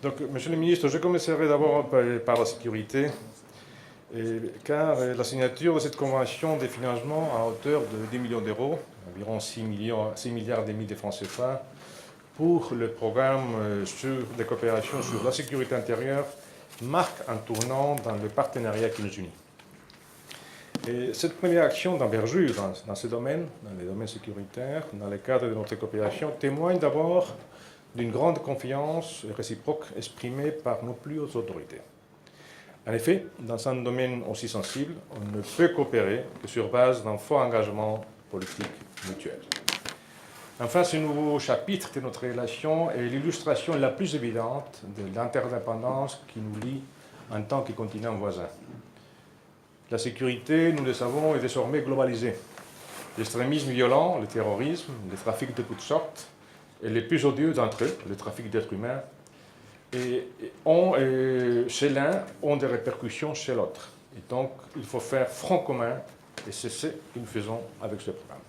Donc, Monsieur le ministre, je commencerai d'abord par la sécurité, car la signature de cette convention des financements à hauteur de 10 millions d'euros, environ 6 milliards et demi de francs CFA, pour le programme de coopération sur la sécurité intérieure, marque un tournant dans le partenariat qui nous unit. Et cette première action d'envergure dans ce domaine, dans les domaines sécuritaires, dans le cadre de notre coopération, témoigne d'abord d'une grande confiance réciproque exprimée par nos plus hautes autorités. En effet, dans un domaine aussi sensible, on ne peut coopérer que sur base d'un fort engagement politique mutuel. Enfin, ce nouveau chapitre de notre relation est l'illustration la plus évidente de l'interdépendance qui nous lie en tant que continent voisin. La sécurité, nous le savons, est désormais globalisée. L'extrémisme violent, le terrorisme, les trafics de toutes sortes, et les plus odieux d'entre eux, le trafic d'êtres humains, chez l'un ont des répercussions chez l'autre. Et donc, il faut faire front commun, et c'est ce que nous faisons avec ce programme.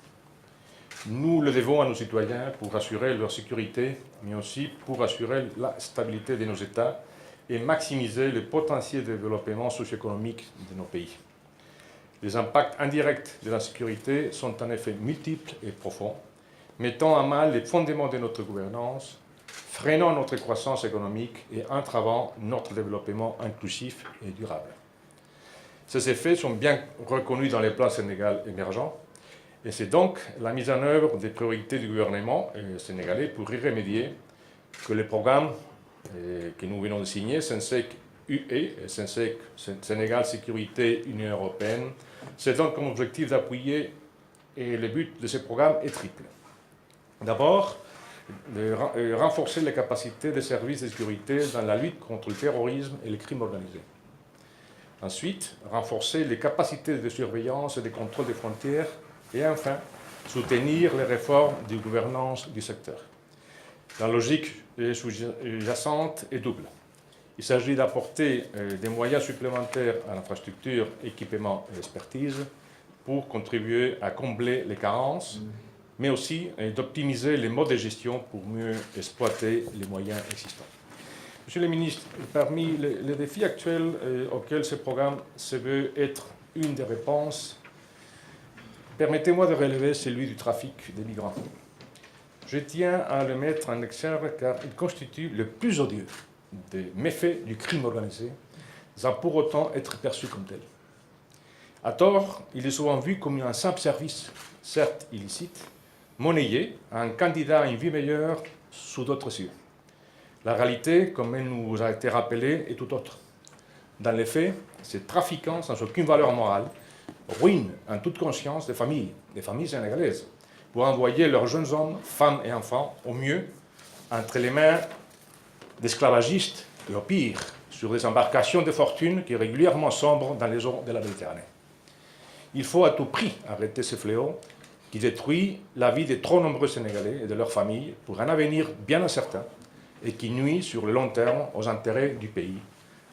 Nous le devons à nos citoyens pour assurer leur sécurité, mais aussi pour assurer la stabilité de nos États et maximiser le potentiel de développement socio-économique de nos pays. Les impacts indirects de la sécurité sont en effet multiples et profonds, mettant à mal les fondements de notre gouvernance, freinant notre croissance économique et entravant notre développement inclusif et durable. Ces effets sont bien reconnus dans les plans Sénégal émergents, et c'est donc la mise en œuvre des priorités du gouvernement sénégalais pour y remédier que le programme que nous venons de signer, SENSEC UE, SENSEC Sénégal Sécurité Union Européenne, c'est donc comme objectif d'appuyer, et le but de ce programme est triple. D'abord, de renforcer les capacités des services de sécurité dans la lutte contre le terrorisme et le crime organisé. Ensuite, renforcer les capacités de surveillance et de contrôle des frontières. Et enfin, soutenir les réformes de gouvernance du secteur. La logique sous-jacente est double. Il s'agit d'apporter des moyens supplémentaires à l'infrastructure, équipement et expertise pour contribuer à combler les carences, mais aussi d'optimiser les modes de gestion pour mieux exploiter les moyens existants. Monsieur le ministre, parmi les défis actuels auxquels ce programme se veut être une des réponses, permettez-moi de relever celui du trafic des migrants. Je tiens à le mettre en exergue car il constitue le plus odieux des méfaits du crime organisé, sans pour autant être perçu comme tel. À tort, il est souvent vu comme un simple service, certes illicite, monnayé, un candidat à une vie meilleure sous d'autres cieux. La réalité, comme elle nous a été rappelée, est tout autre. Dans les faits, ces trafiquants sans aucune valeur morale ruinent en toute conscience des familles sénégalaises, pour envoyer leurs jeunes hommes, femmes et enfants, au mieux, entre les mains d'esclavagistes, et au pire, sur des embarcations de fortune qui régulièrement sombrent dans les eaux de la Méditerranée. Il faut à tout prix arrêter ce fléau qui détruit la vie de trop nombreux Sénégalais et de leurs familles pour un avenir bien incertain et qui nuit sur le long terme aux intérêts du pays,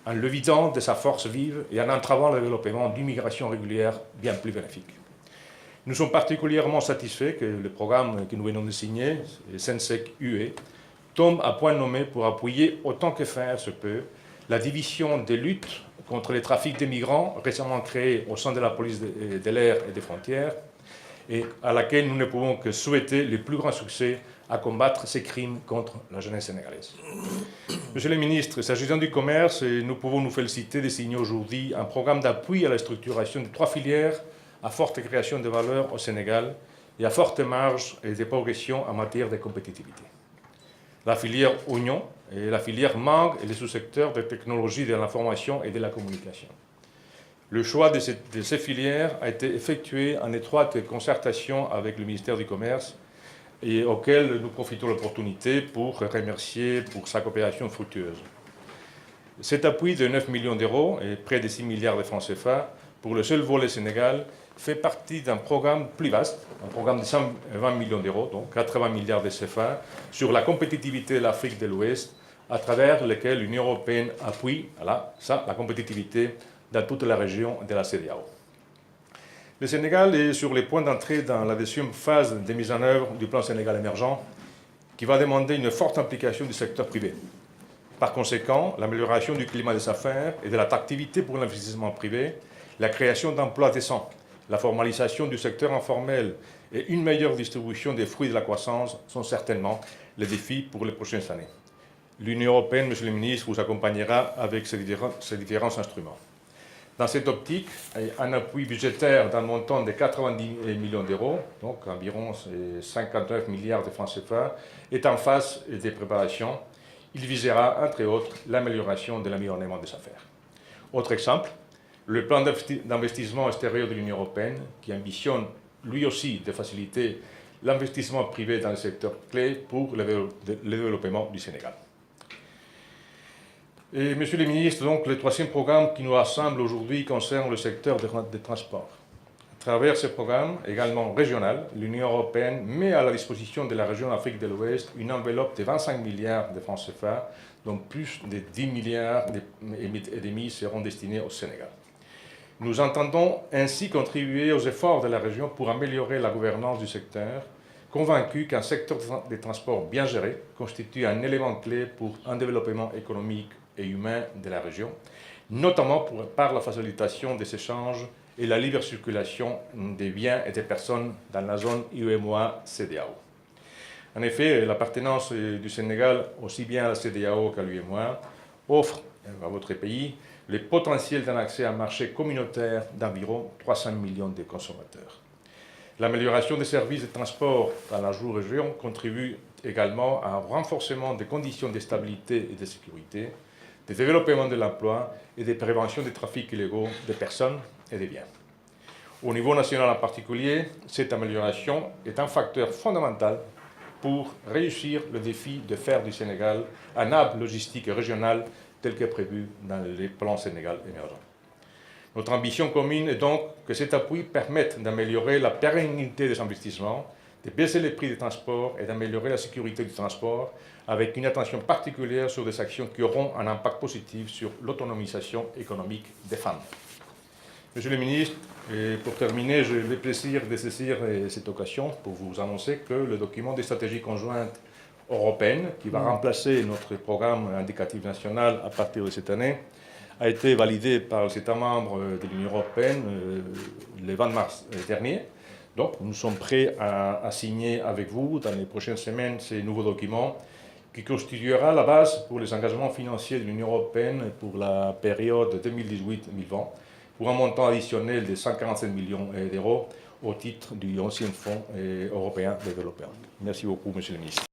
en le vidant de sa force vive et en entravant le développement d'une migration régulière bien plus bénéfique. Nous sommes particulièrement satisfaits que le programme que nous venons de signer, SENSEC UE, tombe à point nommé pour appuyer autant que faire se peut la division de lutte contre les trafics de migrants récemment créée au sein de la police de l'air et des frontières et à laquelle nous ne pouvons que souhaiter le plus grand succès à combattre ces crimes contre la jeunesse sénégalaise. Monsieur le ministre, s'agissant du commerce, nous pouvons nous féliciter de signer aujourd'hui un programme d'appui à la structuration de 3 filières à forte création de valeur au Sénégal et à forte marge et de progression en matière de compétitivité. La filière oignon et la filière mangue et les sous-secteurs de technologie de l'information et de la communication. Le choix de ces filières a été effectué en étroite concertation avec le ministère du Commerce et auquel nous profitons de l'opportunité pour remercier pour sa coopération fructueuse. Cet appui de 9 millions d'euros et près de 6 milliards de francs CFA pour le seul volet Sénégal fait partie d'un programme plus vaste, un programme de 120 millions d'euros, donc 80 milliards de CFA, sur la compétitivité de l'Afrique de l'Ouest, à travers lequel l'Union européenne appuie la compétitivité dans toute la région de la CEDEAO. Le Sénégal est sur les points d'entrée dans la deuxième phase de mise en œuvre du plan Sénégal émergent, qui va demander une forte implication du secteur privé. Par conséquent, l'amélioration du climat des affaires et de l'attractivité pour l'investissement privé, la création d'emplois décents, la formalisation du secteur informel et une meilleure distribution des fruits de la croissance sont certainement les défis pour les prochaines années. L'Union européenne, Monsieur le ministre, vous accompagnera avec ces différents instruments. Dans cette optique, un appui budgétaire d'un montant de 90 millions d'euros, donc environ 59 milliards de francs CFA, est en phase des préparations. Il visera, entre autres, l'amélioration de l'environnement des affaires. Autre exemple, le plan d'investissement extérieur de l'Union européenne, qui ambitionne lui aussi de faciliter l'investissement privé dans le secteur clé pour le développement du Sénégal. Et, Monsieur le ministre, donc, le troisième programme qui nous rassemble aujourd'hui concerne le secteur des transports. À travers ce programme, également régional, l'Union européenne met à la disposition de la région Afrique de l'Ouest une enveloppe de 25 milliards de francs CFA, dont plus de 10 milliards et demi seront destinés au Sénégal. Nous entendons ainsi contribuer aux efforts de la région pour améliorer la gouvernance du secteur, convaincus qu'un secteur des transports bien géré constitue un élément clé pour un développement économique et humain de la région, notamment par la facilitation des échanges et la libre circulation des biens et des personnes dans la zone UEMOA-CEDEAO. En effet, l'appartenance du Sénégal aussi bien à la CEDEAO qu'à l'UEMOA offre à votre pays le potentiel d'un accès à un marché communautaire d'environ 300 millions de consommateurs. L'amélioration des services de transport dans la région contribue également à un renforcement des conditions de stabilité et de sécurité, de développement de l'emploi et de prévention des trafics illégaux de personnes et des biens. Au niveau national en particulier, cette amélioration est un facteur fondamental pour réussir le défi de faire du Sénégal un hub logistique régional tel que prévu dans les plans Sénégal émergent. Notre ambition commune est donc que cet appui permette d'améliorer la pérennité des investissements, de baisser les prix des transports et d'améliorer la sécurité du transport, avec une attention particulière sur des actions qui auront un impact positif sur l'autonomisation économique des femmes. Monsieur le ministre, et pour terminer, j'ai le plaisir de saisir cette occasion pour vous annoncer que le document de stratégie conjointe européenne, qui va remplacer notre programme indicatif national à partir de cette année, a été validé par les États membres de l'Union européenne le 20 mars dernier. Donc, nous sommes prêts à signer avec vous dans les prochaines semaines ces nouveaux documents qui constituera la base pour les engagements financiers de l'Union européenne pour la période 2018-2020 pour un montant additionnel de 147 millions d'euros au titre du 11e Fonds européen de développement. Merci beaucoup, Monsieur le ministre.